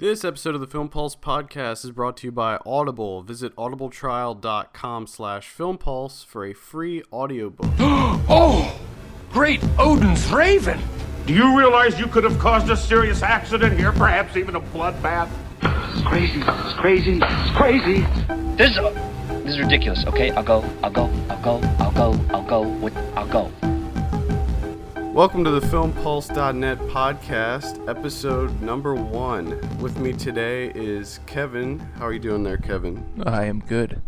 This episode of the Film Pulse podcast is brought to you by Audible. Visit audibletrial.com/filmpulse for a free audiobook. Oh! Great Odin's Raven! Do you realize you could have caused a serious accident here, perhaps even a bloodbath? It's crazy. It's crazy. It's crazy. This is ridiculous. Okay, I'll go. Welcome to the FilmPulse.net podcast, episode number 1. With me today is Kevin. How are you doing there, Kevin? I am good.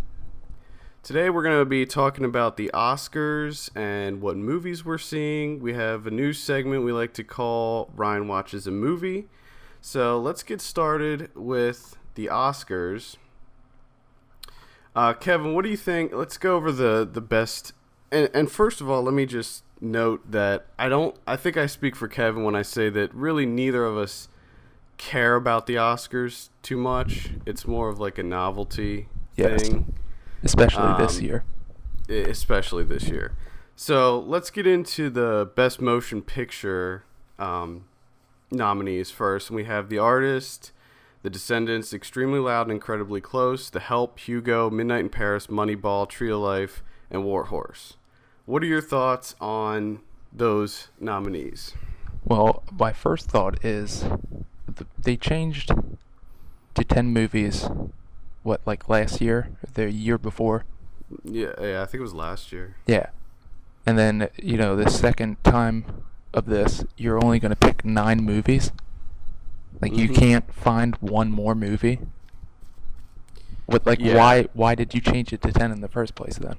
Today we're going to be talking about the Oscars and what movies we're seeing. We have a new segment we like to call Ryan Watches a Movie. So let's get started with the Oscars. Kevin, what do you think? Let's go over the best. And first of all, let me just note that I think I speak for Kevin when I say that really neither of us care about the Oscars too much. It's more of like a novelty thing. Especially this year. Especially this year. So let's get into the Best Motion Picture nominees first. And we have The Artist, The Descendants, Extremely Loud and Incredibly Close, The Help, Hugo, Midnight in Paris, Moneyball, Tree of Life, and War Horse. What are your thoughts on those nominees? Well, my first thought is they changed to 10 movies, like last year, or the year before? Yeah, I think it was last year. Yeah. And then, the second time of this, you're only going to pick 9 movies? Like, you can't find one more movie? Why did you change it to 10 in the first place, then?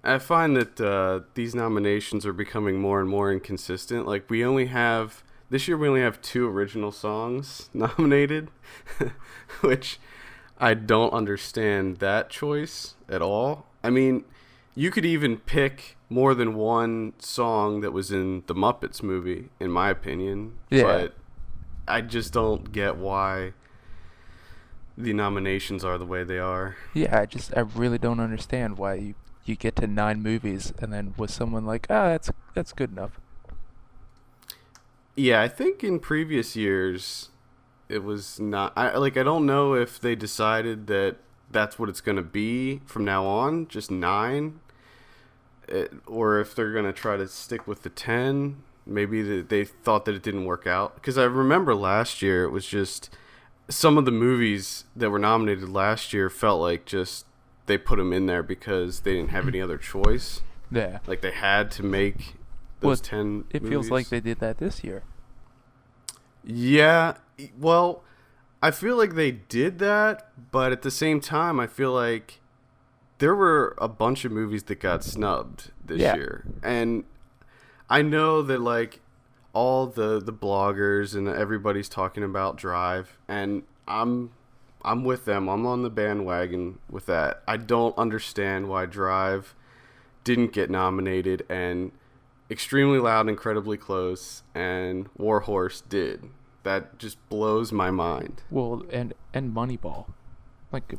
I find that these nominations are becoming more and more inconsistent. Like, this year we only have 2 original songs nominated, which I don't understand that choice at all. I mean, you could even pick more than one song that was in the Muppets movie, in my opinion. Yeah. But I just don't get why the nominations are the way they are. Yeah, I really don't understand why you get to 9 movies and then was someone like, that's good enough. Yeah, I think in previous years it was not. I don't know if they decided that that's what it's going to be from now on, just 9, or if they're going to try to stick with the 10. Maybe they thought that it didn't work out. Because I remember last year it was just some of the movies that were nominated last year felt like just they put them in there because they didn't have any other choice. Yeah. Like they had to make those 10 It movies. feels like they did that this year. Yeah, well, I feel like they did that, but at the same time, I feel like there were a bunch of movies that got snubbed this year. And I know that, like, all the bloggers and everybody's talking about Drive, and I'm with them. I'm on the bandwagon with that. I don't understand why Drive didn't get nominated, and Extremely Loud and Incredibly Close and War Horse did. That just blows my mind. Well, and Moneyball. Like,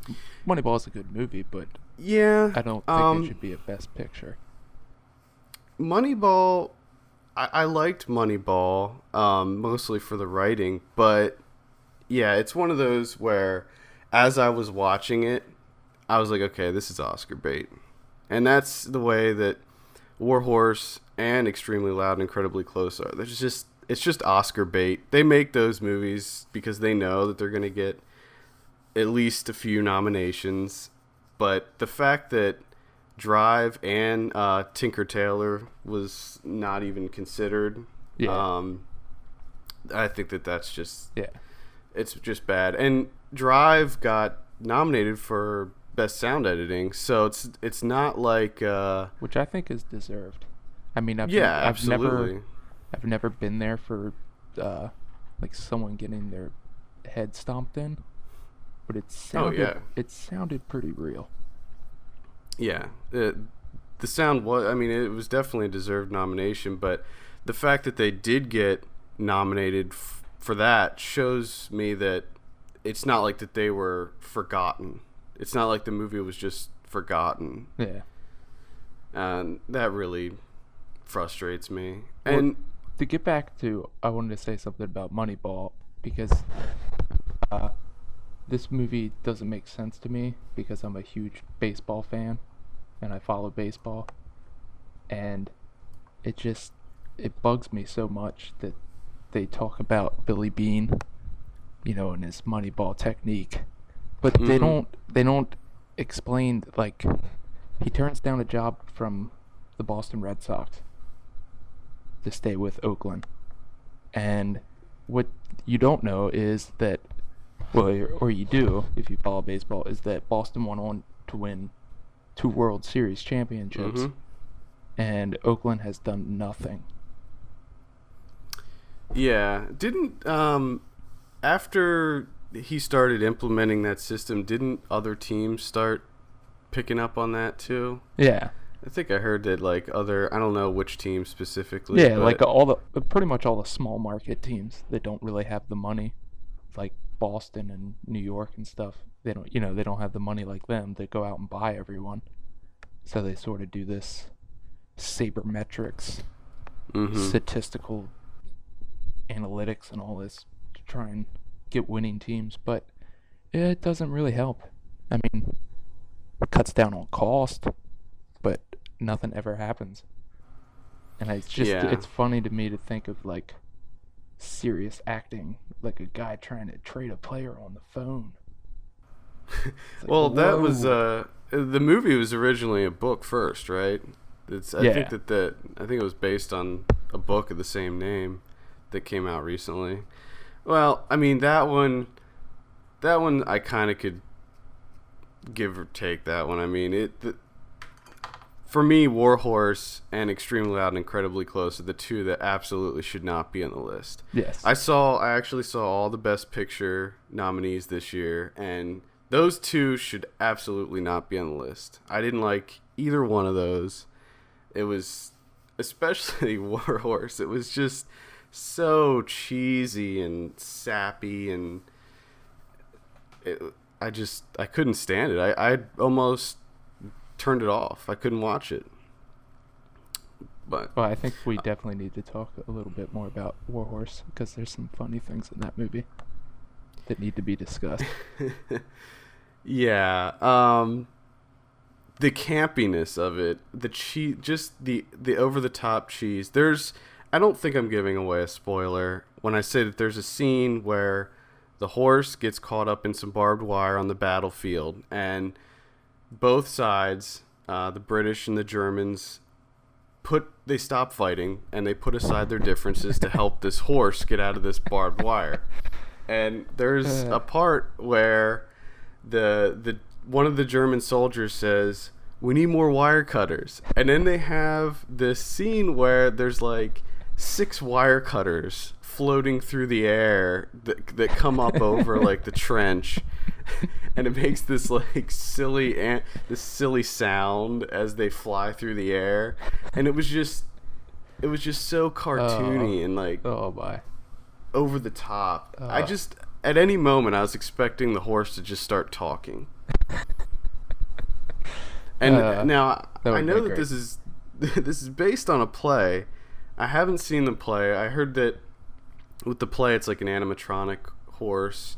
Moneyball is a good movie, but yeah, I don't think it should be a Best Picture. Moneyball, I liked Moneyball, mostly for the writing, but yeah, it's one of those where as I was watching it, I was like, okay, this is Oscar bait. And that's the way that War Horse and Extremely Loud and Incredibly Close are. It's just Oscar bait. They make those movies because they know that they're going to get at least a few nominations. But the fact that Drive and Tinker Tailor was not even considered, I think that's just... Yeah. It's just bad. And Drive got nominated for Best Sound Editing, so it's not like... Which I think is deserved. I mean, absolutely. I've never been there for like someone getting their head stomped in, but it sounded pretty real. Yeah, the sound was. I mean, it was definitely a deserved nomination, but the fact that they did get nominated for that shows me that it's not like that they were forgotten. It's not like the movie was just forgotten. Yeah, and that really frustrates me. Well, and to get back to, I wanted to say something about Moneyball because This movie doesn't make sense to me because I'm a huge baseball fan and I follow baseball, and it bugs me so much that they talk about Billy Beane, and his Moneyball technique, but they don't explain, like, he turns down a job from the Boston Red Sox to stay with Oakland, and what you don't know is that, well, or you do if you follow baseball, is that Boston went on to win 2 World Series championships, and Oakland has done nothing. Yeah, didn't after he started implementing that system, didn't other teams start picking up on that too? Yeah. I think I heard that, like, I don't know which team specifically. Yeah, like pretty much all the small market teams that don't really have the money, like Boston and New York and stuff. They don't have the money like them. They go out and buy everyone. So they sort of do this sabermetrics, statistical analytics and all this to try and get winning teams, but it doesn't really help. I mean, it cuts down on cost, but nothing ever happens. And it's just it's funny to me to think of, like, serious acting, like a guy trying to trade a player on the phone. Like, well, that was the movie was originally a book first, right? I think it was based on a book of the same name that came out recently. Well, I mean, that one I kind of could give or take that one. I mean, for me, Warhorse and Extremely Loud and Incredibly Close are the two that absolutely should not be on the list. Yes. I actually saw all the Best Picture nominees this year, and those two should absolutely not be on the list. I didn't like either one of those. It was, especially Warhorse, it was just so cheesy and sappy, and I couldn't stand it. I almost turned it off. I couldn't watch it. But well, I think we definitely need to talk a little bit more about Warhorse because there's some funny things in that movie that need to be discussed. Yeah, the campiness of it, the cheese, just the over the top cheese. I don't think I'm giving away a spoiler when I say that there's a scene where the horse gets caught up in some barbed wire on the battlefield, and both sides, the British and the Germans, they stop fighting and they put aside their differences to help this horse get out of this barbed wire. And there's a part where the one of the German soldiers says, "We need more wire cutters." And then they have this scene where there's like 6 wire cutters floating through the air that come up over like the trench, and it makes this like silly sound as they fly through the air, and it was just so cartoony and like over the top. At any moment I was expecting the horse to just start talking. And now I know that this is based on a play. I haven't seen the play. I heard that with the play it's like an animatronic horse.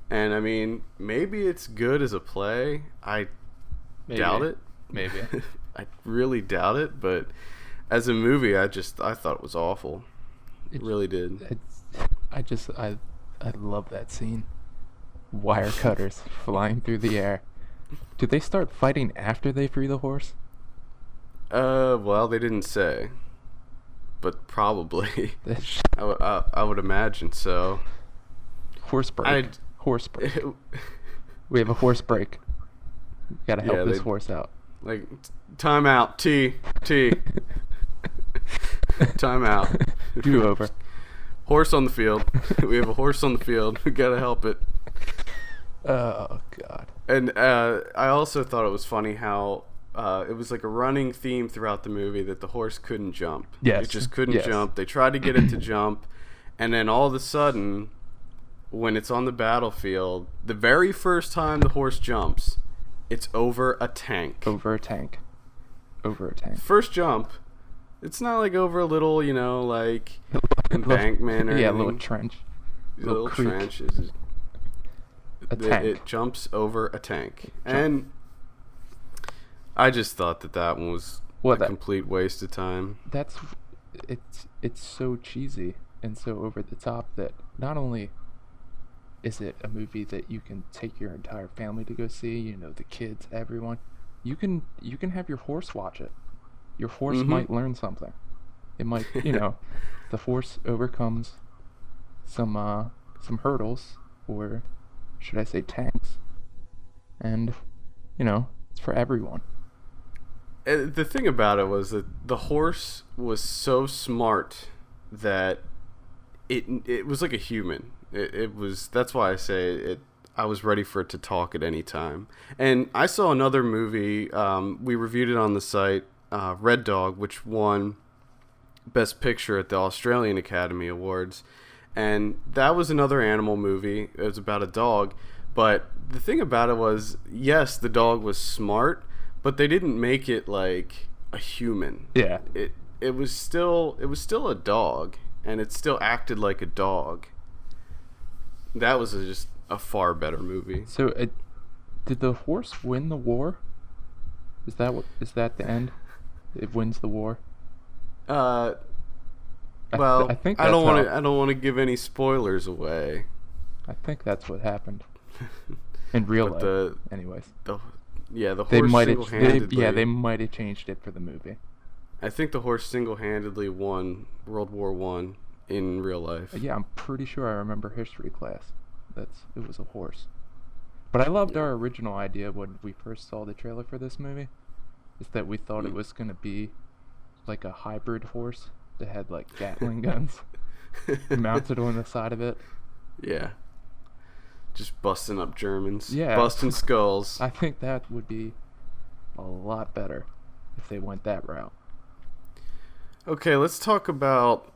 And I mean, maybe it's good as a play. I doubt it. Maybe. I really doubt it, but as a movie I thought it was awful. It really did. I love that scene. Wire cutters flying through the air. Do they start fighting after they free the horse? Well, they didn't say, but probably. I would imagine so. Horse break. Horse break. We have a horse break. We gotta help this horse out. Like, time out. T. Time out. Do over. Horse on the field. We have a horse on the field. We gotta help it. Oh God. And I also thought it was funny how it was like a running theme throughout the movie that the horse couldn't jump. Yes. It just couldn't jump. They tried to get it to jump, and then all of a sudden, when it's on the battlefield, the very first time the horse jumps, it's over a tank. First jump. It's not like over a little, like embankment or a little trench. Little trench. tank. It jumps over a tank. And I just thought that one was a complete waste of time. It's so cheesy and so over the top that not only is it a movie that you can take your entire family to go see, you know, the kids, everyone, you can have your horse watch it. Your horse might learn something. It might, you know, the horse overcomes some hurdles, or should I say tanks, and, you know, it's for everyone. The thing about it was that the horse was so smart that it was like a human. It was, that's why I say it. I was ready for it to talk at any time. And I saw another movie. We reviewed it on the site, Red Dog, which won Best Picture at the Australian Academy Awards. And that was another animal movie. It was about a dog. But the thing about it was, yes, the dog was smart, but they didn't make it like a human. Yeah. It was still a dog, and it still acted like a dog. That was just a far better movie. So, did the horse win the war? Is that the end? It wins the war. Well, I think I don't want to give any spoilers away. I think that's what happened in real life. Anyways, the horse single-handedly. They might have changed it for the movie. I think the horse single-handedly won World War I in real life. Yeah, I'm pretty sure I remember history class. It was a horse. But I loved our original idea when we first saw the trailer for this movie. Is that we thought it was gonna be like a hybrid horse that had like Gatling guns mounted on the side of it. Yeah. Just busting up Germans. Yeah. Busting skulls. I think that would be a lot better if they went that route. Okay, let's talk about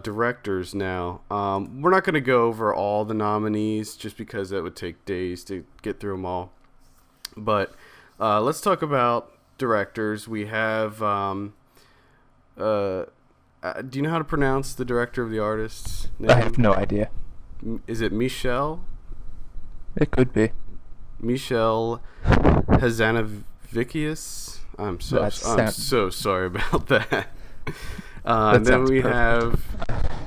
directors now. We're not going to go over all the nominees just because that would take days to get through them all. But let's talk about directors. We have... do you know how to pronounce the director of The Artist's name? I have no idea. Is it Michel? It could be. Michel Hazanavicius? I'm so sorry about that. Then we have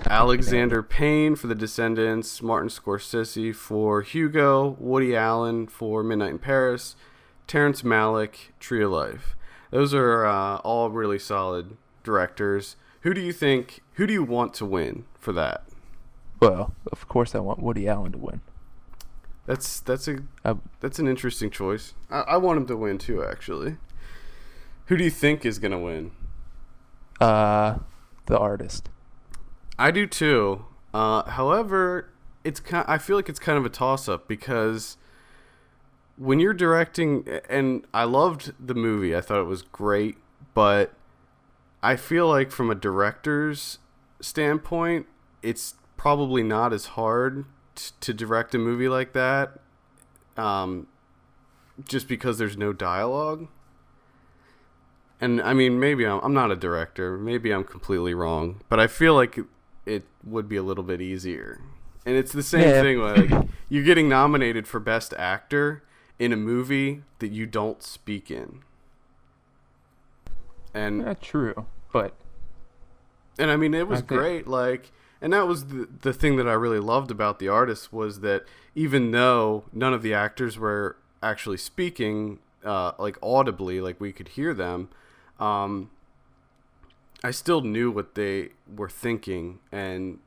Alexander Payne for The Descendants, Martin Scorsese for Hugo, Woody Allen for Midnight in Paris, Terrence Malick, Tree of Life. Those are all really solid directors. Who do you want to win for that? Well, of course I want Woody Allen to win. That's an interesting choice. I want him to win too, actually. Who do you think is gonna win? The Artist. I do too. However, I feel like it's kind of a toss-up because when you're directing, and I loved the movie, I thought it was great, but I feel like from a director's standpoint, it's probably not as hard to direct a movie like that, just because there's no dialogue. And I mean, maybe I'm not a director. Maybe I'm completely wrong, but I feel like it would be a little bit easier. And it's the same thing. Like you're getting nominated for Best Actor in a movie that you don't speak in. And that's true, but I mean, it was great. Like, and that was the thing that I really loved about The Artist was that even though none of the actors were actually speaking, like audibly, like we could hear them. I still knew what they were thinking and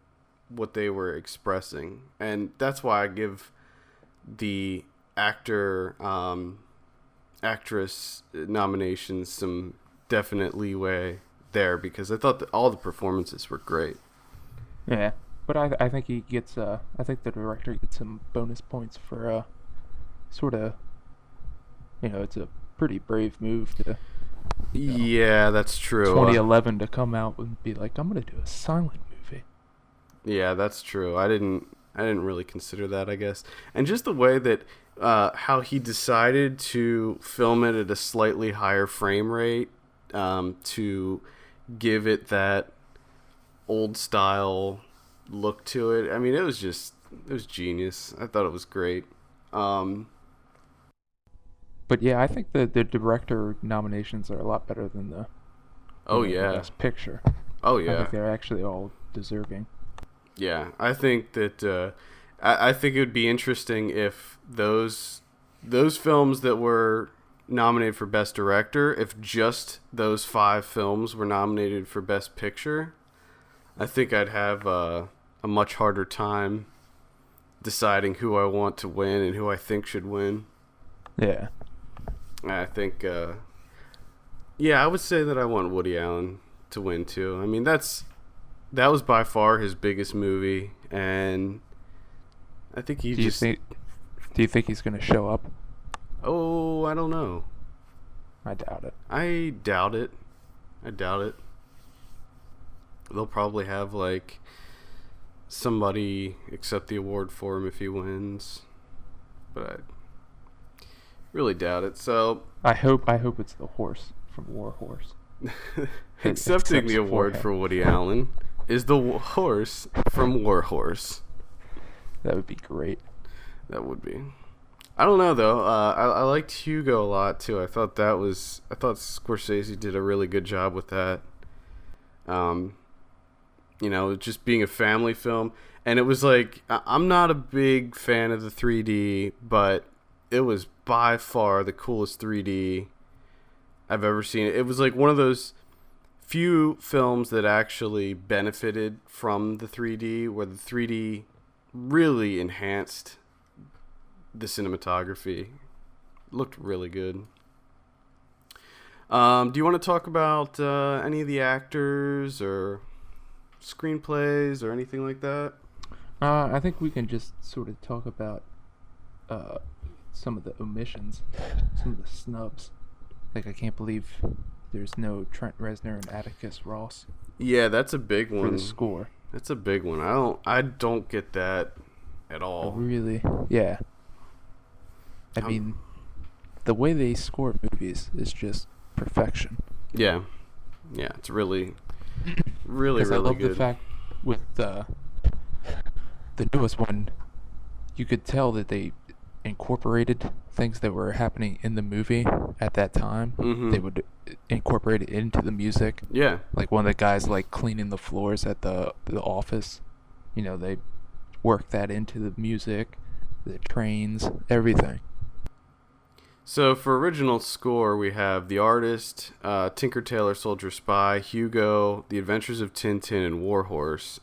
what they were expressing, and that's why I give the actor actress nominations some definite leeway there, because I thought that all the performances were great. Yeah, but I think he gets I think the director gets some bonus points for sort of, you know, it's a pretty brave move to, yeah, that's true. 2011 to come out and be like, I'm gonna do a silent movie. Yeah, that's true. I didn't really consider that, I guess. And just the way that how he decided to film it at a slightly higher frame rate, to give it that old style look to it. I mean, it was genius. I thought it was great. But yeah, I think the director nominations are a lot better than the the Best Picture. Oh I yeah. think they're actually all deserving. Yeah, I think that I think it would be interesting if those films that were nominated for Best Director, if just those 5 films were nominated for Best Picture, I think I'd have a much harder time deciding who I want to win and who I think should win. Yeah. I think, I would say that I want Woody Allen to win too. I mean, that was by far his biggest movie, and I think Do you think he's going to show up? Oh, I don't know. I doubt it. I doubt it. They'll probably have like somebody accept the award for him if he wins, but I really doubt it. So I hope it's the horse from War Horse. accepting the award for Woody Allen is the horse from War Horse. That would be great. That would be. I don't know though. I liked Hugo a lot too. I thought Scorsese did a really good job with that. Just being a family film, and it was like I'm not a big fan of the 3D, but it was by far the coolest 3D I've ever seen. It was like one of those few films that actually benefited from the 3D, where the 3D really enhanced the cinematography. It looked really good. Do you want to talk about any of the actors or screenplays or anything like that? I think we can just sort of talk about some of the omissions, some of the snubs. Like, I can't believe there's no Trent Reznor and Atticus Ross. Yeah, that's a big one. For the score. That's a big one. I don't get that at all. Really? Yeah. I mean, the way they score movies is just perfection. Yeah. Yeah, it's really, really I love good. the fact with the newest one, you could tell that they incorporated things that were happening in the movie at that time. Mm-hmm. They would incorporate it into the music. Yeah. Like one of the guys like cleaning the floors at the office. They work that into the music, the trains, everything. So for original score, we have The Artist, Tinker Tailor Soldier Spy, Hugo, The Adventures of Tintin, and War Horse.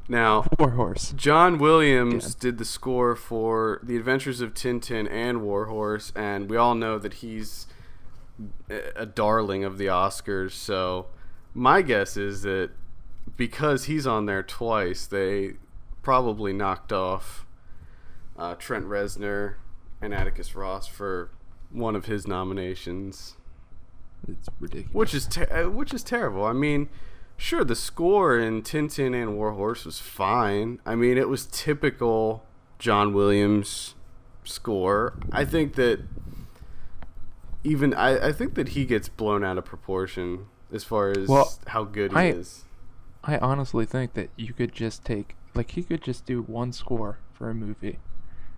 Now, War Horse. John Williams did the score for The Adventures of Tintin and War Horse, and we all know that he's a darling of the Oscars. So my guess is that because he's on there twice, they probably knocked off Trent Reznor and Atticus Ross for one of his nominations. It's ridiculous. Which is terrible. I mean, sure, the score in Tintin and War Horse was fine. I mean, it was typical John Williams score. I think that I think that he gets blown out of proportion as far as how good he is. I honestly think that you could just he could just do one score for a movie,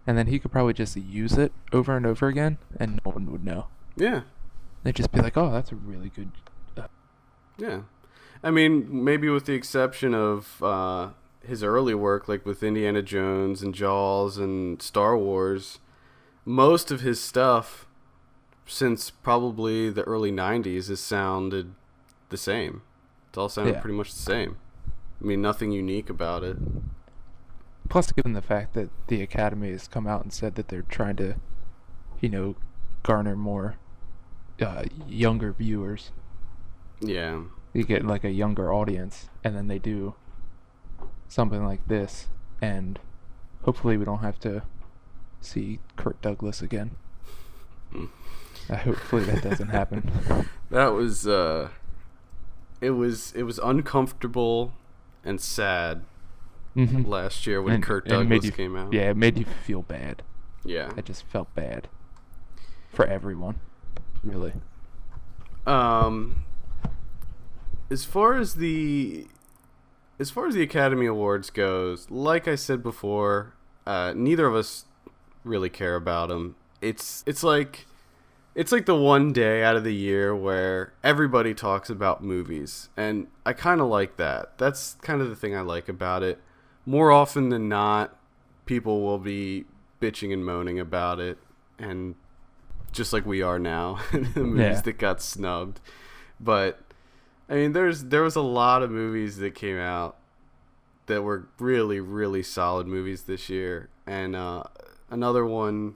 and then he could probably just use it over and over again, and no one would know. Yeah. They'd just be like, oh, that's a really good... Yeah. I mean, maybe with the exception of his early work, like with Indiana Jones and Jaws and Star Wars, most of his stuff since probably the early 90s has sounded the same. It's all sounded pretty much the same. I mean, nothing unique about it. Plus, given the fact that the Academy has come out and said that they're trying to, garner more younger viewers. Yeah. You get like a younger audience, and then they do something like this, and hopefully we don't have to see Kirk Douglas again. Hopefully that doesn't happen. That was it was uncomfortable and sad last year when Kirk Douglas came out. Yeah, it made you feel bad. Yeah. I just felt bad for everyone, really. As far as the Academy Awards goes, like I said before, neither of us really care about them. It's like the one day out of the year where everybody talks about movies, and I kind of like that. That's kind of the thing I like about it. More often than not, people will be bitching and moaning about it, and just like we are now, the movies that got snubbed. But I mean, there was a lot of movies that came out that were really, really solid movies this year, and another one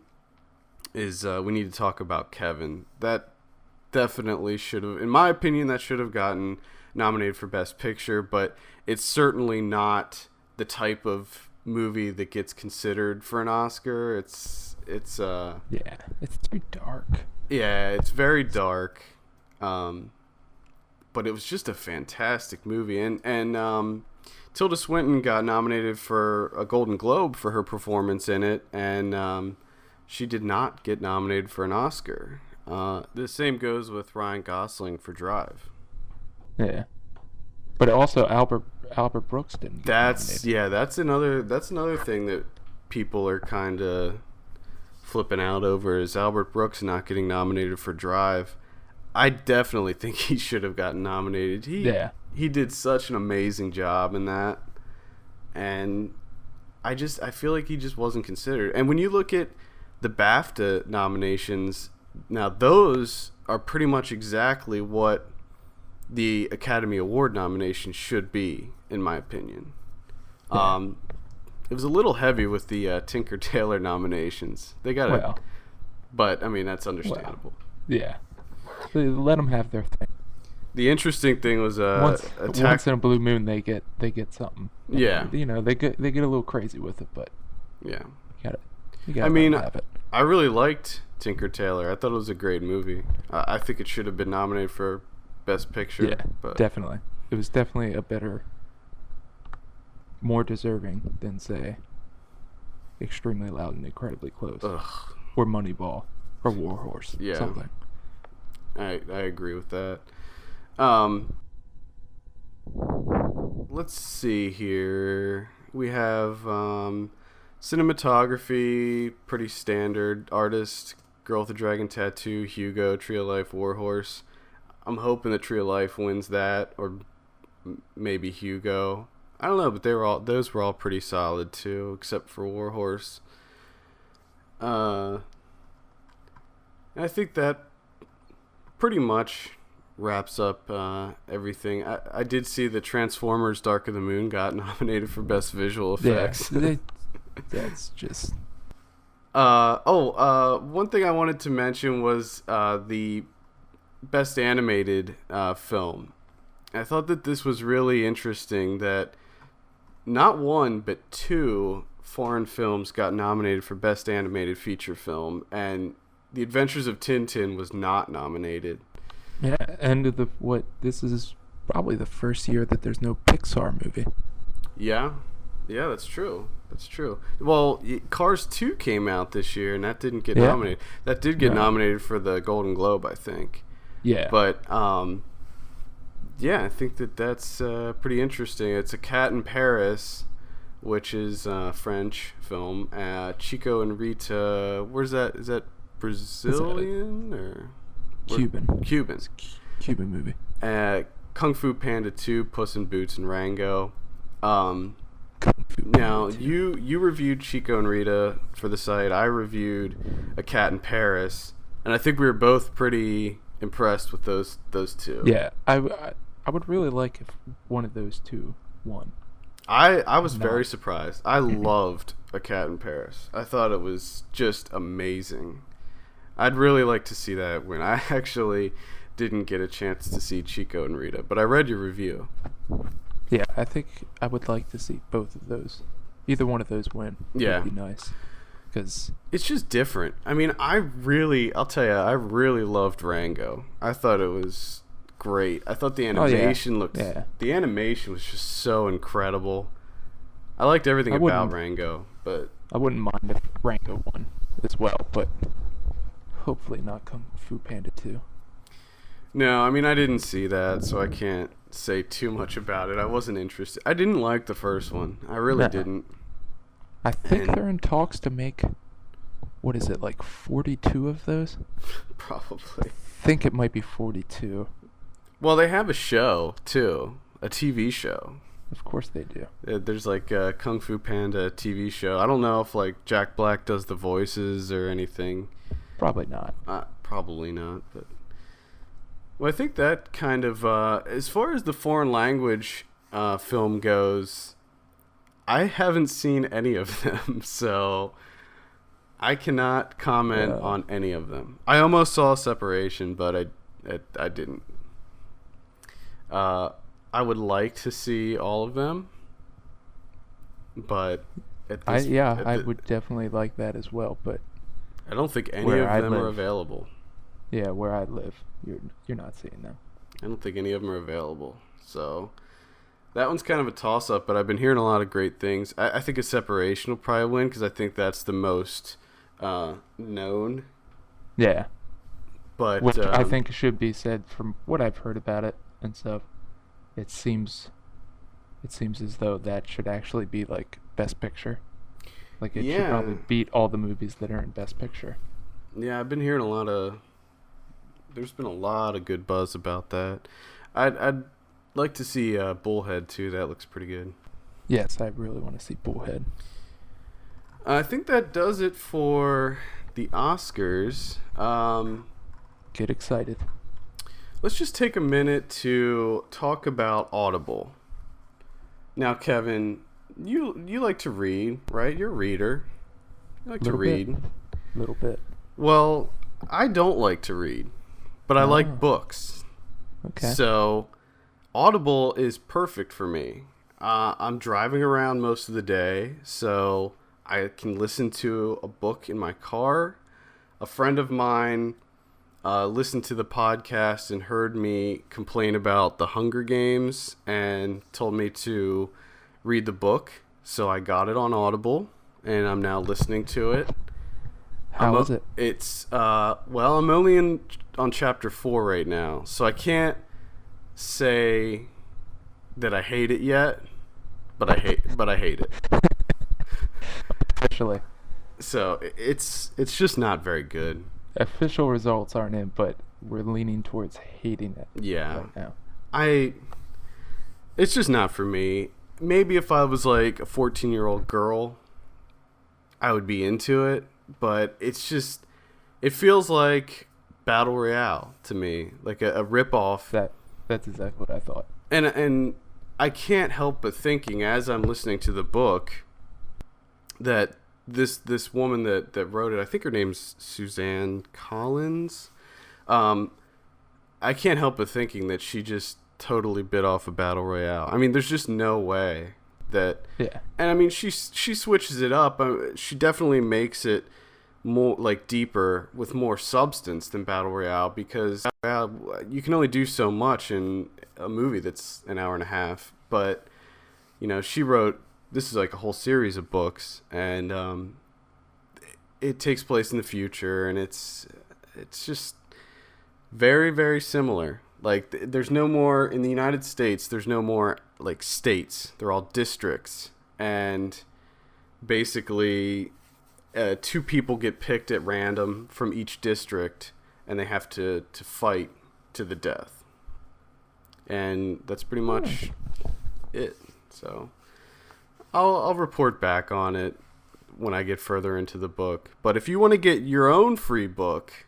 is we need to talk about Kevin. That definitely should have, in my opinion, that should have gotten nominated for Best Picture, but it's certainly not the type of movie that gets considered for an Oscar. It's it's too dark. Yeah, it's very dark. But it was just a fantastic movie, and Tilda Swinton got nominated for a Golden Globe for her performance in it, and she did not get nominated for an Oscar. The same goes with Ryan Gosling for Drive. Yeah, but also Albert Brooks didn't get nominated. That's another thing that people are kind of flipping out over, is Albert Brooks not getting nominated for Drive. I definitely think he should have gotten nominated. He did such an amazing job in that, and I feel like he just wasn't considered. And when you look at the BAFTA nominations, now those are pretty much exactly what the Academy Award nomination should be, in my opinion. It was a little heavy with the Tinker Tailor nominations. They got it, but I mean, that's understandable. Yeah. Let them have their thing. The interesting thing was once in a blue moon they get something. Yeah, they get a little crazy with it, but yeah, you gotta have it. I really liked Tinker Tailor. I thought it was a great movie. I think it should have been nominated for Best Picture. Yeah, but definitely. It was definitely a better, more deserving than, say, Extremely Loud and Incredibly Close, or Moneyball, or War Horse. Yeah. Something. I agree with that. Let's see here. We have cinematography, pretty standard. Artist, Girl with the Dragon Tattoo, Hugo, Tree of Life, War Horse. I'm hoping the Tree of Life wins that, or maybe Hugo. I don't know, but those were all pretty solid too, except for War Horse. I think that pretty much wraps up everything. I did see that Transformers Dark of the Moon got nominated for Best Visual Effects. Yeah, that's just... one thing I wanted to mention was the Best Animated Film. I thought that this was really interesting that not one, but two foreign films got nominated for Best Animated Feature Film, and The Adventures of Tintin was not nominated. Yeah, and this is probably the first year that there's no Pixar movie. Yeah, that's true. That's true. Well, Cars 2 came out this year, and that didn't get nominated. That did get nominated for the Golden Globe, I think. Yeah. But, I think that's pretty interesting. It's A Cat in Paris, which is a French film. Chico and Rita, where's that? Is that Brazilian or Cuban? Cuban. Cuban movie. Kung Fu Panda 2, Puss in Boots, and Rango. Now, you reviewed Chico and Rita for the site. I reviewed A Cat in Paris, and I think we were both pretty impressed with those two. Yeah, I would really like if one of those two won. I was very surprised. I loved A Cat in Paris. I thought it was just amazing. I'd really like to see that win. I actually didn't get a chance to see Chico and Rita, but I read your review. Yeah, I think I would like to see both of those. Either one of those win. Yeah. Would be nice. Because it's just different. I mean, I'll tell you, I really loved Rango. I thought it was great. I thought the animation the animation was just so incredible. I liked everything about Rango, but I wouldn't mind if Rango won as well, but hopefully not Kung Fu Panda 2. No, I mean, I didn't see that, so I can't say too much about it. I wasn't interested. I didn't like the first one. I really didn't. I think they're in talks to make what is it, like 42 of those? Probably. I think it might be 42. Well, they have a show too, a TV show. Of course they do. There's like a Kung Fu Panda TV show. I don't know if like Jack Black does the voices or anything. Probably not. Probably not. But well, I think that kind of as far as the foreign language film goes, I haven't seen any of them, so I cannot comment on any of them. I almost saw Separation, but I didn't. I would like to see all of them, but I would definitely like that as well. But I don't think any of them are available. Yeah, where I live, you're not seeing them. I don't think any of them are available. So that one's kind of a toss-up, but I've been hearing a lot of great things. I think A Separation will probably win because I think that's the most known. Yeah. But which I think should be said from what I've heard about it and stuff. It seems as though that should actually be like Best Picture. Like it should probably beat all the movies that are in Best Picture. Yeah, I've been hearing there's been a lot of good buzz about that. I'd like to see Bullhead too. That looks pretty good. Yes, I really want to see Bullhead. I think that does it for the Oscars. Get excited. Let's just take a minute to talk about Audible. Now, Kevin, you like to read, right? You're a reader. You like to read. A little bit. Well, I don't like to read, but I like books. Okay. So, Audible is perfect for me. I'm driving around most of the day, so I can listen to a book in my car. A friend of mine listened to the podcast and heard me complain about the Hunger Games and told me to read the book. So I got it on Audible, and I'm now listening to it. How is it? It's well, I'm only on chapter 4 right now, so I can't say that I hate it yet, but I hate it. Officially. So it's just not very good. Official results aren't in, but we're leaning towards hating it. Yeah. Right now. It's just not for me. Maybe if I was like a 14-year-old girl, I would be into it, but it feels like Battle Royale to me, like a rip-off. That's exactly what I thought. And I can't help but thinking as I'm listening to the book that this woman that wrote it, I think her name's Suzanne Collins. I can't help but thinking that she just totally bit off a Battle Royale. I mean, there's just no way that. Yeah. And I mean, she switches it up. She definitely makes it more like deeper with more substance than Battle Royale, because you can only do so much in a movie that's an hour and a half. But she wrote. This is like a whole series of books, and it takes place in the future, and it's just very, very similar. Like, there's no more in the United States. There's no more like states. They're all districts, and basically, 2 people get picked at random from each district, and they have to fight to the death, and that's pretty much it. So. I'll report back on it when I get further into the book. But if you want to get your own free book,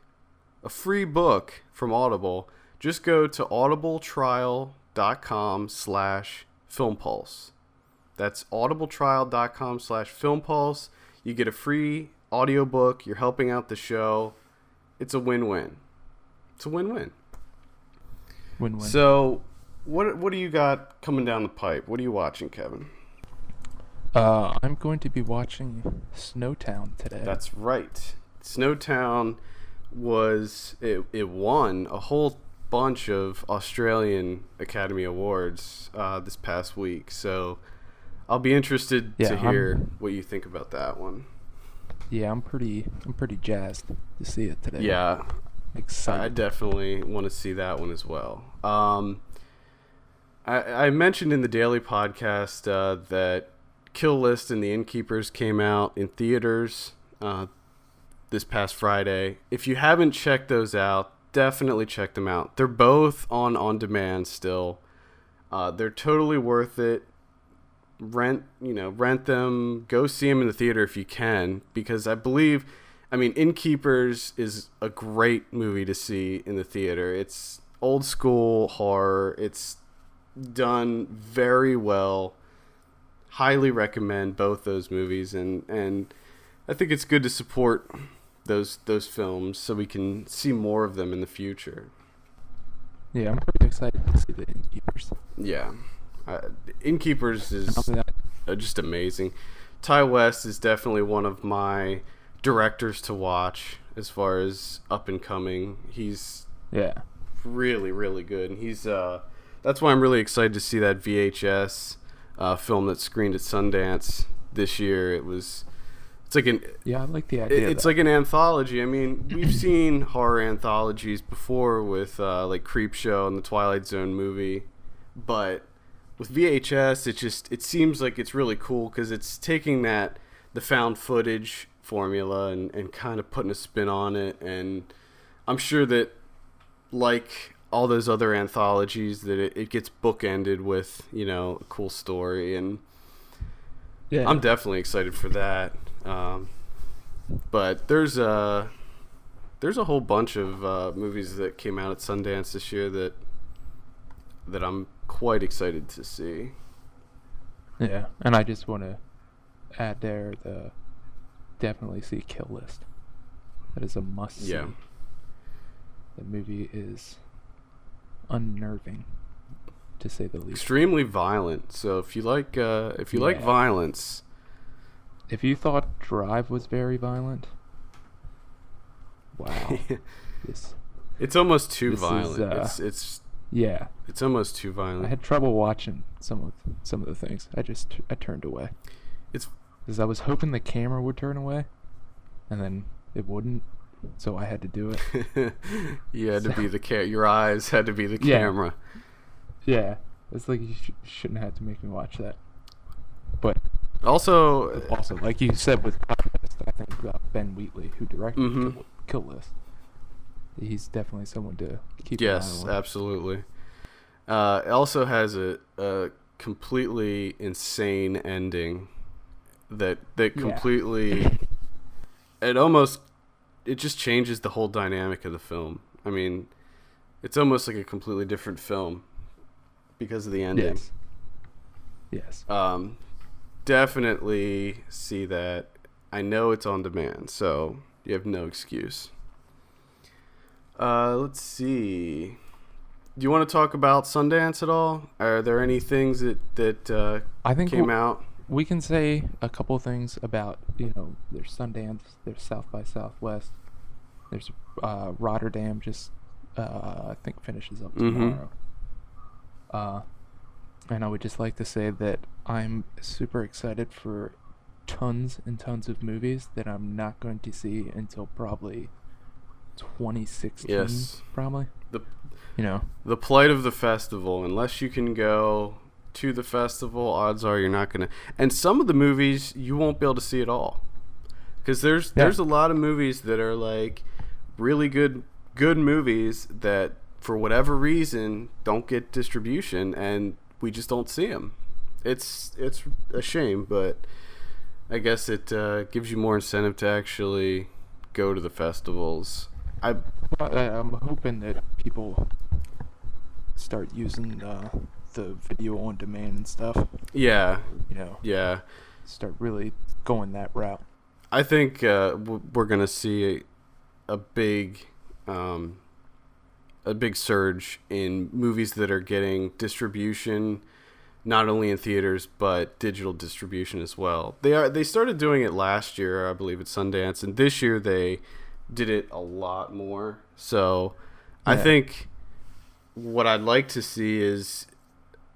a free book from Audible, just go to audibletrial.com/filmpulse. That's audibletrial.com/filmpulse. You get a free audiobook. You're helping out the show. It's a win-win. It's a win-win. Win-win. So, what do you got coming down the pipe? What are you watching, Kevin? I'm going to be watching Snowtown today. That's right. Snowtown it won a whole bunch of Australian Academy Awards this past week. So I'll be interested to hear what you think about that one. Yeah, I'm pretty jazzed to see it today. Yeah, excited. I definitely want to see that one as well. I mentioned in the daily podcast that Kill List and the Innkeepers came out in theaters this past Friday. If you haven't checked those out, definitely check them out. They're both on demand still. They're totally worth it. Rent them. Go see them in the theater if you can, because Innkeepers is a great movie to see in the theater. It's old school horror. It's done very well. Highly recommend both those movies, and I think it's good to support those films so we can see more of them in the future. Yeah, I'm pretty excited to see the Innkeepers. Yeah. Innkeepers is just amazing. Ty West is definitely one of my directors to watch as far as up and coming. He's really, really good. And he's that's why I'm really excited to see that VHS film that screened at Sundance this year. I like the idea. It's like an anthology. I mean, we've seen horror anthologies before with like Creepshow and the Twilight Zone movie, but with VHS, it seems like it's really cool because it's taking the found footage formula and kind of putting a spin on it. And I'm sure that, like all those other anthologies, that it gets bookended with, a cool story. And I'm definitely excited for that. But there's a whole bunch of movies that came out at Sundance this year that I'm quite excited to see. Yeah, and I just want to add there definitely see Kill List. That is a must see. Yeah. The movie is unnerving, to say the least. Extremely violent. So if you like violence, if you thought Drive was very violent, wow, it's almost too violent. It's almost too violent. I had trouble watching some of the things. I turned away. It's because I was hoping the camera would turn away, and then it wouldn't. So I had to do it. You had to be the your eyes had to be the camera. Yeah, it's like you shouldn't have to make me watch that. But also, like you said with podcast, I think Ben Wheatley, who directed Kill List, he's definitely someone to keep an eye on. Yes, absolutely. It also has a completely insane ending that completely it just changes the whole dynamic of the film. I mean, it's almost like a completely different film because of the ending. Yes. Definitely see that. I know it's on demand, so you have no excuse. Let's see. Do you want to talk about Sundance at all? Are there any things that I think came out? We can say a couple things about, there's Sundance, there's South by Southwest, there's Rotterdam just I think finishes up tomorrow. And I would just like to say that I'm super excited for tons and tons of movies that I'm not going to see until probably 2016. Yes. Probably. The plight of the festival. Unless you can go to the festival, odds are you're not going to. And some of the movies you won't be able to see at all. Because there's a lot of movies that are like really good movies that for whatever reason don't get distribution, and we just don't see them. It's a shame, but I guess it gives you more incentive to actually go to the festivals. I'm hoping that people start using the video on demand and stuff. Yeah. Yeah. Start really going that route. I think we're gonna see a big surge in movies that are getting distribution, not only in theaters but digital distribution as well. They started doing it last year, I believe, at Sundance, and this year they did it a lot more. So I think what I'd like to see is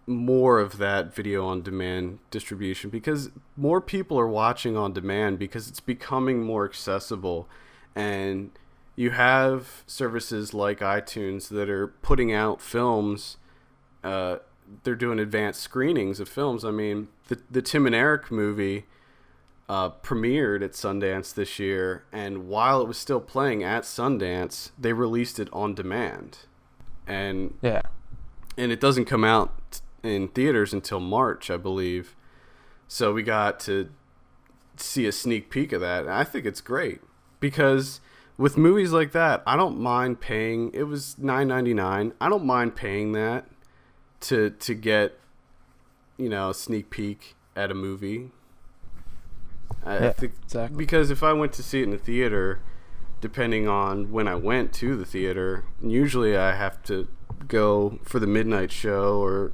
more of that video on demand distribution, because more people are watching on demand because it's becoming more accessible, and you have services like iTunes that are putting out films. They're doing advanced screenings of films. I mean, the Tim and Eric movie, premiered at Sundance this year, and while it was still playing at Sundance, they released it on demand. And it doesn't come out in theaters until March, I believe. So we got to see a sneak peek of that, and I think it's great because with movies like that, I don't mind paying. It was $9.99. I don't mind paying that to get, a sneak peek at a movie. I think exactly. Because if I went to see it in the theater, depending on when I went to the theater, usually I have to go for the midnight show or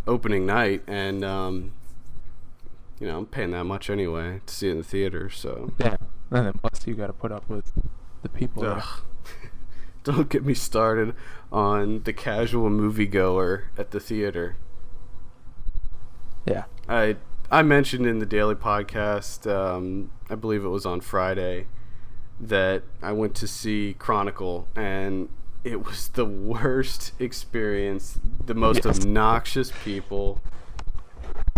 opening night, and I'm paying that much anyway to see it in the theater. So yeah, and then plus you got to put up with the people. There. Don't get me started on the casual moviegoer at the theater. Yeah, I mentioned in the daily podcast, I believe it was on Friday, that I went to see Chronicle, and it was the worst experience, the most obnoxious people.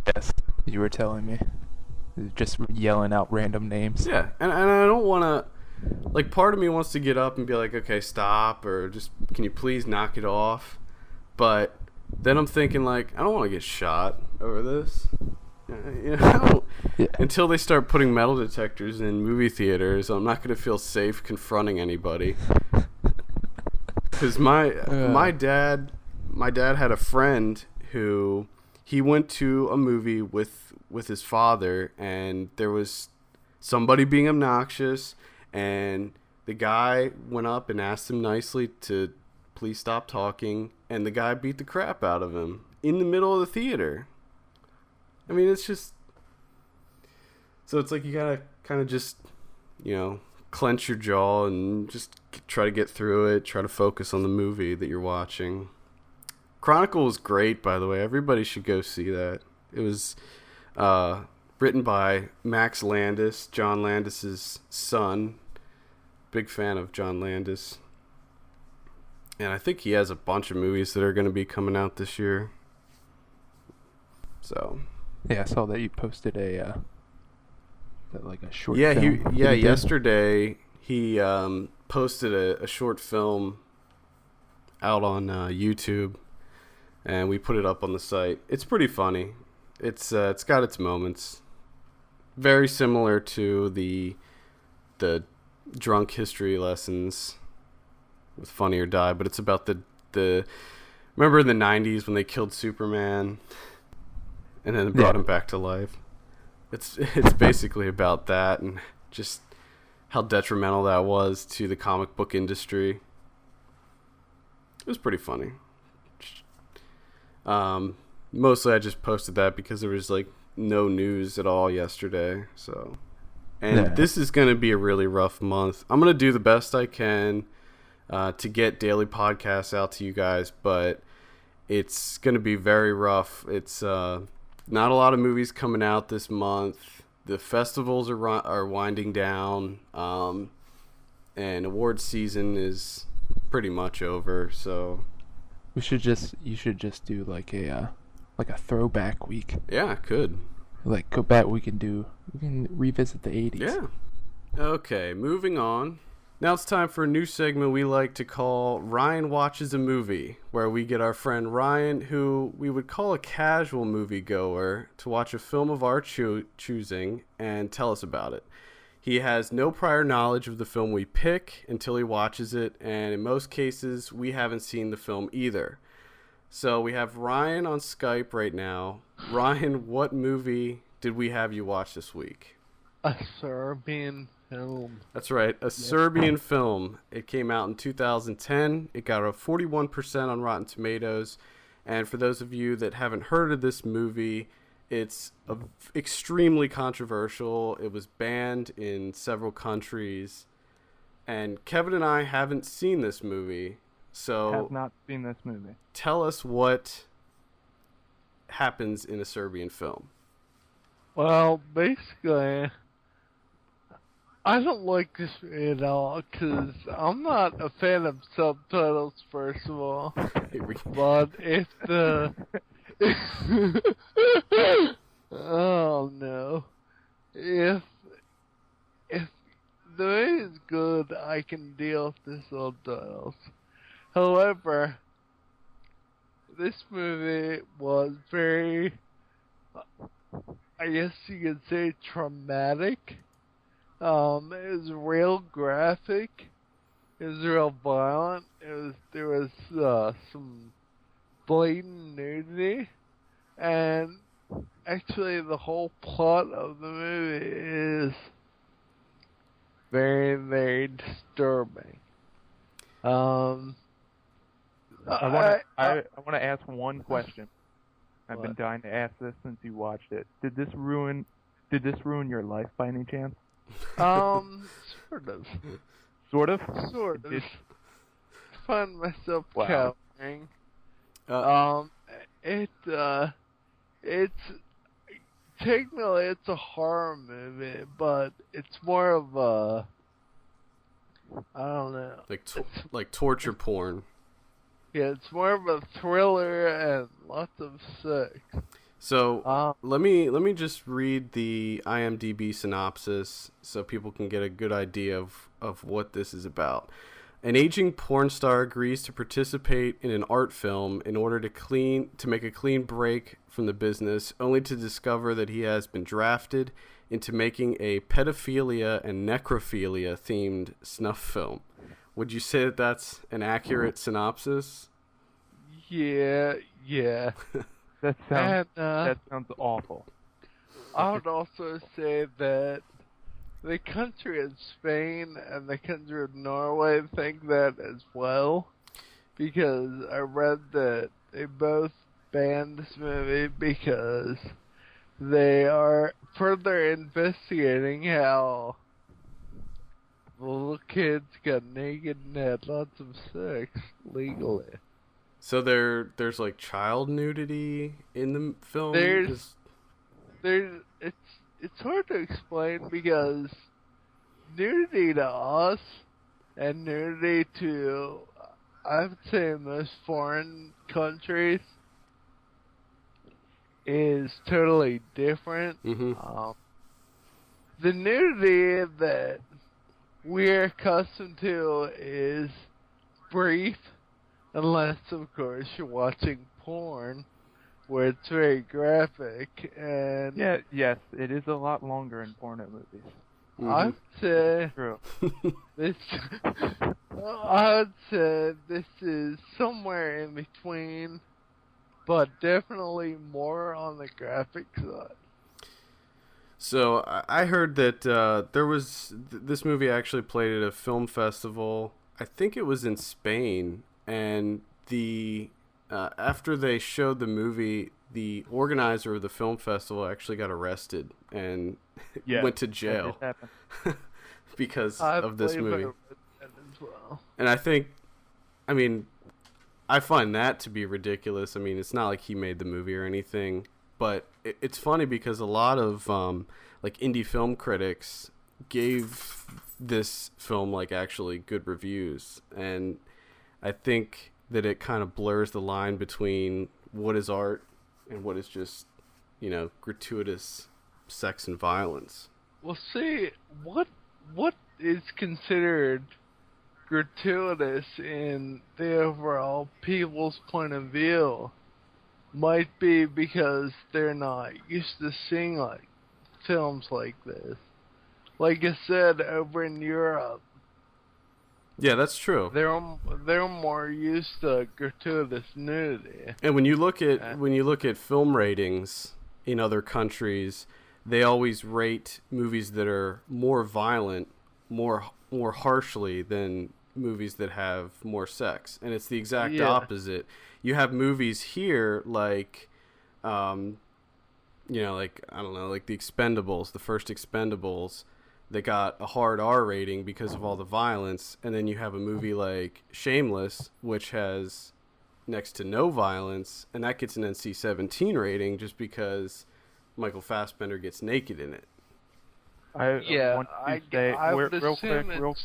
Yes, you were telling me. Just yelling out random names. Yeah, and I don't want to, part of me wants to get up and be like, okay, stop, or just, can you please knock it off? But then I'm thinking, I don't want to get shot over this. Until they start putting metal detectors in movie theaters, I'm not going to feel safe confronting anybody. Because my dad had a friend who he went to a movie with his father, and there was somebody being obnoxious, and the guy went up and asked him nicely to please stop talking, and the guy beat the crap out of him in the middle of the theater. I mean, it's just... So it's you gotta kind of just, clench your jaw and just try to get through it, try to focus on the movie that you're watching. Chronicle was great, by the way. Everybody should go see that. It was written by Max Landis, John Landis's son. Big fan of John Landis. And I think he has a bunch of movies that are going to be coming out this year. So... Yeah, I saw that you posted a short film. Yesterday he posted a short film out on YouTube, and we put it up on the site. It's pretty funny. It's got its moments. Very similar to the drunk history lessons with Funny or Die, but it's about the remember in the 90s when they killed Superman? And then brought him back to life. It's basically about that, and just how detrimental that was to the comic book industry. It was pretty funny. Mostly I just posted that because there was no news at all yesterday. So, and this is going to be a really rough month. I'm going to do the best I can to get daily podcasts out to you guys, but it's going to be very rough. It's not a lot of movies coming out this month. The festivals are winding down, and awards season is pretty much over. So you should just do a throwback week. Yeah, I could. Go back. We can revisit the 80s. Yeah. Okay, moving on. Now it's time for a new segment we like to call Ryan Watches a Movie, where we get our friend Ryan, who we would call a casual moviegoer, to watch a film of our choosing and tell us about it. He has no prior knowledge of the film we pick until he watches it, and in most cases, we haven't seen the film either. So we have Ryan on Skype right now. Ryan, what movie did we have you watch this week? A Serbian Film. That's right, A Serbian Film. It came out in 2010. It got a 41% on Rotten Tomatoes. And for those of you that haven't heard of this movie, it's extremely controversial. It was banned in several countries. And Kevin and I haven't seen this movie. So have not seen this movie. Tell us what happens in A Serbian Film. Well, basically, I don't like this at all, because I'm not a fan of subtitles, first of all. But if the... oh, no. if the movie is good, I can deal with the subtitles. However, this movie was very, I guess you could say, traumatic. It was real graphic. It was real violent. There was some blatant nudity, and actually the whole plot of the movie is very, very disturbing. I want to ask one question. I've been dying to ask this since you watched it. Did this ruin your life by any chance? Sort of. Sort of? Sort of. Find myself Wow. cowering. It's technically it's a horror movie, but it's more of a, I don't know. Like torture porn. Yeah, it's more of a thriller and lots of sex. So let me just read the IMDb synopsis so people can get a good idea of what this is about. An aging porn star agrees to participate in an art film in order to make a clean break from the business, only to discover that he has been drafted into making a pedophilia and necrophilia themed snuff film. Would you say that that's an accurate synopsis? Yeah. That sounds awful. I would also say that the country of Spain and the country of Norway think that as well, because I read that they both banned this movie because they are further investigating how the little kids got naked and had lots of sex legally. So there's like child nudity in the film? It's hard to explain because nudity to us and nudity to, I would say, most foreign countries is totally different. Mm-hmm. The nudity that we're accustomed to is brief, unless, of course, you're watching porn, where it's very graphic, and... Yes, it is a lot longer in porno movies. I'd say... True. I'd say this is somewhere in between, but definitely more on the graphic side. So I heard that this movie actually played at a film festival. I think it was in Spain, and after they showed the movie, the organizer of the film festival actually got arrested and went to jail because of this movie. As well. And I find that to be ridiculous. I mean, it's not like he made the movie or anything, but it's funny because a lot of like indie film critics gave this film like actually good reviews, and I think that it kind of blurs the line between what is art and what is just, gratuitous sex and violence. Well, see, what is considered gratuitous in the overall people's point of view might be because they're not used to seeing like films like this. Like I said, over in Europe, yeah, that's true. They're more used to gratuitous nudity. And when you look at film ratings in other countries, they always rate movies that are more violent more harshly than movies that have more sex. And it's the exact opposite. You have movies here like like I don't know, like the Expendables, the first Expendables, that got a hard R rating because of all the violence, and then you have a movie like Shameless, which has next to no violence, and that gets an NC-17 rating just because Michael Fassbender gets naked in it. Real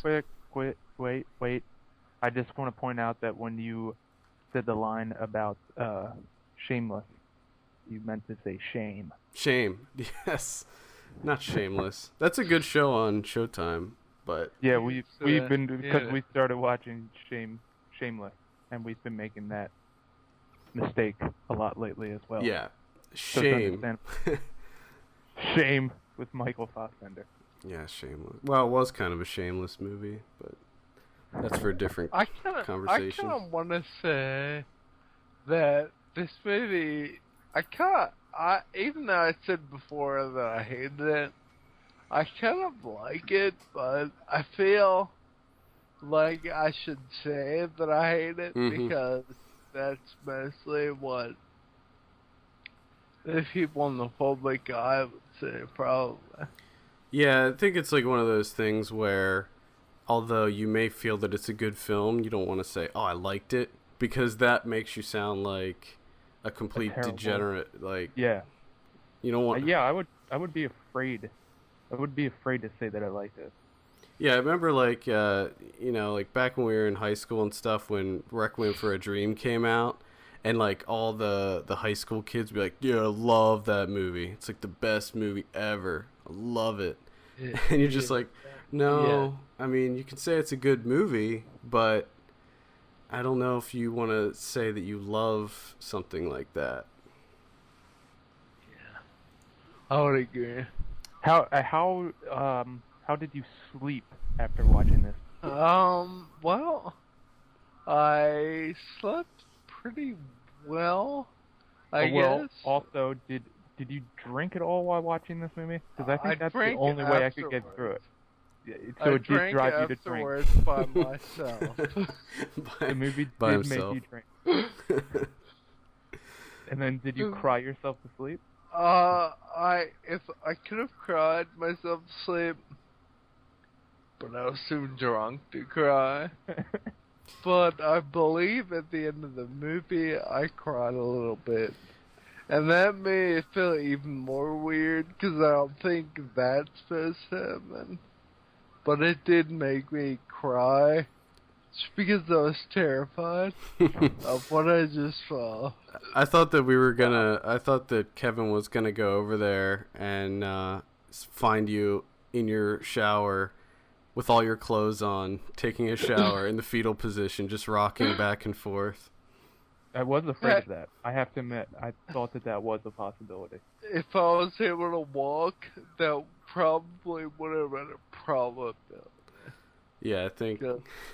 quick, wait. I just want to point out that when you said the line about Shameless, you meant to say shame. Shame, yes. Not Shameless. That's a good show on Showtime, but Yeah, we've been because yeah. we started watching Shameless, and we've been making that mistake a lot lately as well. yeah, So it's Shame. understandable. Shame with Michael Fassbender. Yeah, Shameless. Well, it was kind of a shameless movie, but that's for a different I kind conversation. of want to say that this movie, even though I said before that I hated it, I kind of like it, but I feel like I should say that I hate it because that's mostly what the people in the public eye would say, probably. Yeah, I think it's like one of those things where, although you may feel that it's a good film, you don't want to say, "Oh, I liked it," because that makes you sound like a complete degenerate. Like, Yeah. you don't want. Yeah, I would be afraid. I would be afraid to say that I liked it. Yeah, I remember like like back when we were in high school and stuff, when Requiem for a Dream came out, and like all the high school kids would be like, "Yeah, I love that movie. It's like the best movie ever. I love it." And you're just like, "No, I mean, you can say it's a good movie, but I don't know if you want to say that you love something like that." I would agree. How did you sleep after watching this? Well, I slept pretty well, I guess. Also, did you drink at all while watching this movie? Because I think that's the drank only way I could get through it. Yeah, so I it did drive you to drink. afterwards by myself. The movie by did himself. make you drink. And then did you cry yourself to sleep? If I could have cried myself to sleep, but I was too drunk to cry. But I believe at the end of the movie, I cried a little bit. And that made it feel even more weird, because I don't think that's supposed to happen. But it did make me cry, just because I was terrified of what I just saw. I thought that Kevin was gonna go over there and find you in your shower with all your clothes on, taking a shower in the fetal position, just rocking back and forth. I was afraid of that. I have to admit, I thought that was a possibility. If I was able to walk, that probably would have been a probability. Yeah, I think.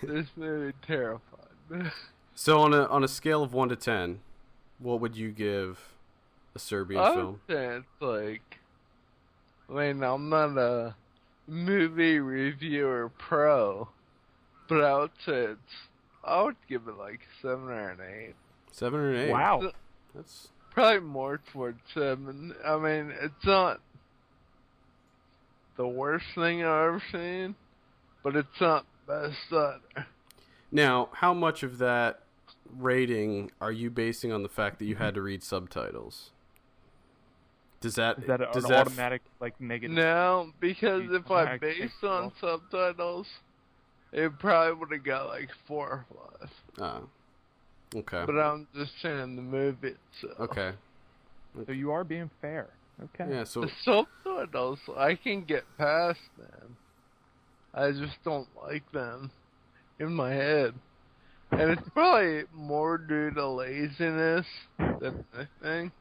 This movie terrified me. So on a scale of 1 to 10, what would you give A Serbian I Film? would say it's like, I mean, I'm not a movie reviewer pro, but I would give it like 7 or an 8. 7 or an 8? Wow. That's Probably more towards 7. I mean, it's not the worst thing I've ever seen, but it's not the best either. Now, how much of that rating are you basing on the fact that you had to read subtitles? Is that an automatic like negative? No, because if I automatic based take on off? subtitles, it probably would have got like 4 or 5. Oh. Okay. But I'm just saying the movie itself. Okay. So you are being fair. Okay. Yeah, so The subtitles, I can get past them. I just don't like them in my head. And it's probably more due to laziness than anything.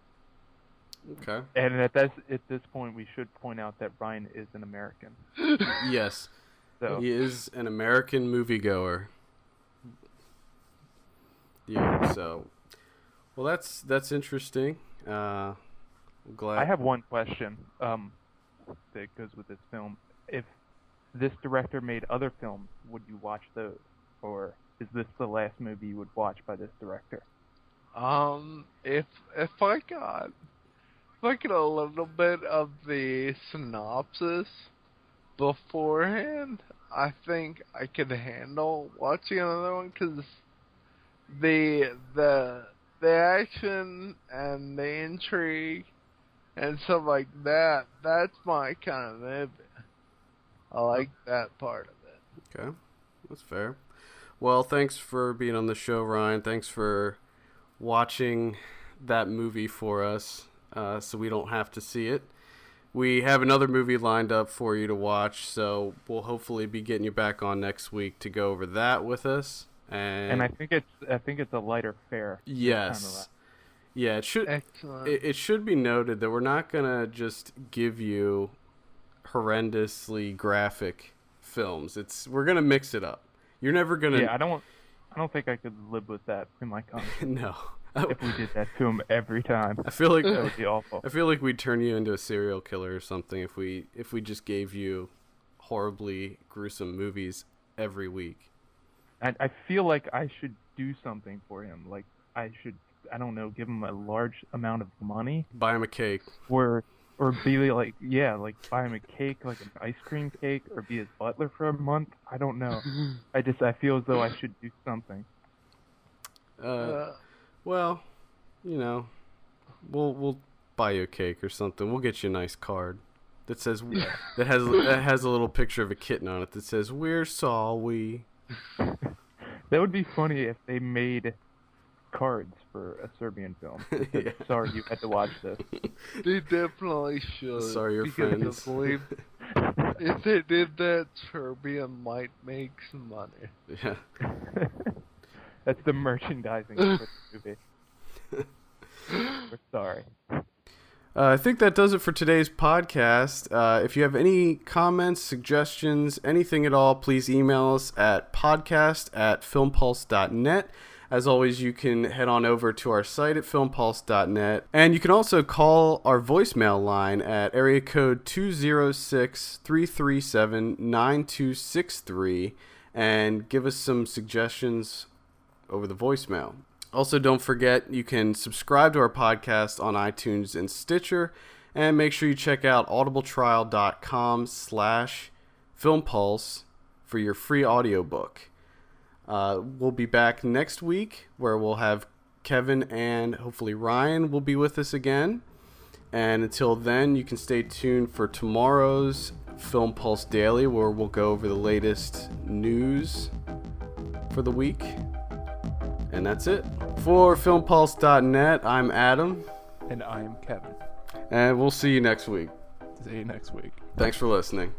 okay. And at this point, we should point out that Ryan is an American. Yes. So He is an American moviegoer. Yeah, so well that's interesting. I'm glad I have one question that goes with this film. If this director made other films, would you watch those, or is this the last movie you would watch by this director? If I got a little bit of the synopsis beforehand, I think I could handle watching another one, because the action and the intrigue and stuff like that, that's my kind of movie. I like that part of it. Okay. That's fair. Well, thanks for being on the show, Ryan. Thanks for watching that movie for us, so we don't have to see it. we have another movie lined up for you to watch, so we'll hopefully be getting you back on next week to go over that with us. And I think it's a lighter fare. Yes. Yeah, it should. Excellent. It should be noted that we're not gonna just give you horrendously graphic films. We're gonna mix it up. You're never gonna. Yeah, I don't think I could live with that in my conscience. No. If we did that to him every time, I feel like that would be awful. I feel like we'd turn you into a serial killer or something if we just gave you horribly gruesome movies every week. I feel like I should do something for him. Like I should, I don't know, give him a large amount of money. Buy him a cake. Or be like, yeah, like buy him a cake, like an ice cream cake, or be his butler for a month. I don't know. I feel as though I should do something. Well, you know, we'll buy you a cake or something. We'll get you a nice card that says that has a little picture of a kitten on it that says "We're sorry." That would be funny if they made cards for A Serbian Film. Yeah. Sorry you had to watch this. They definitely should. Sorry, your friends. I believe if they did that, Serbia might make some money. Yeah. That's the merchandising for the movie. We're sorry. I think that does it for today's podcast. If you have any comments, suggestions, anything at all, please email us at podcast@filmpulse.net. As always, you can head on over to our site at filmpulse.net. And you can also call our voicemail line at area code 206-337-9263 and give us some suggestions over the voicemail. Also, don't forget, you can subscribe to our podcast on iTunes and Stitcher, and make sure you check out audibletrial.com/filmpulse for your free audiobook. We'll be back next week where we'll have Kevin and hopefully Ryan will be with us again. And until then, you can stay tuned for tomorrow's Film Pulse Daily, where we'll go over the latest news for the week. And that's it. For filmpulse.net, I'm Adam. And I'm Kevin. And we'll see you next week. See you next week. Thanks for listening.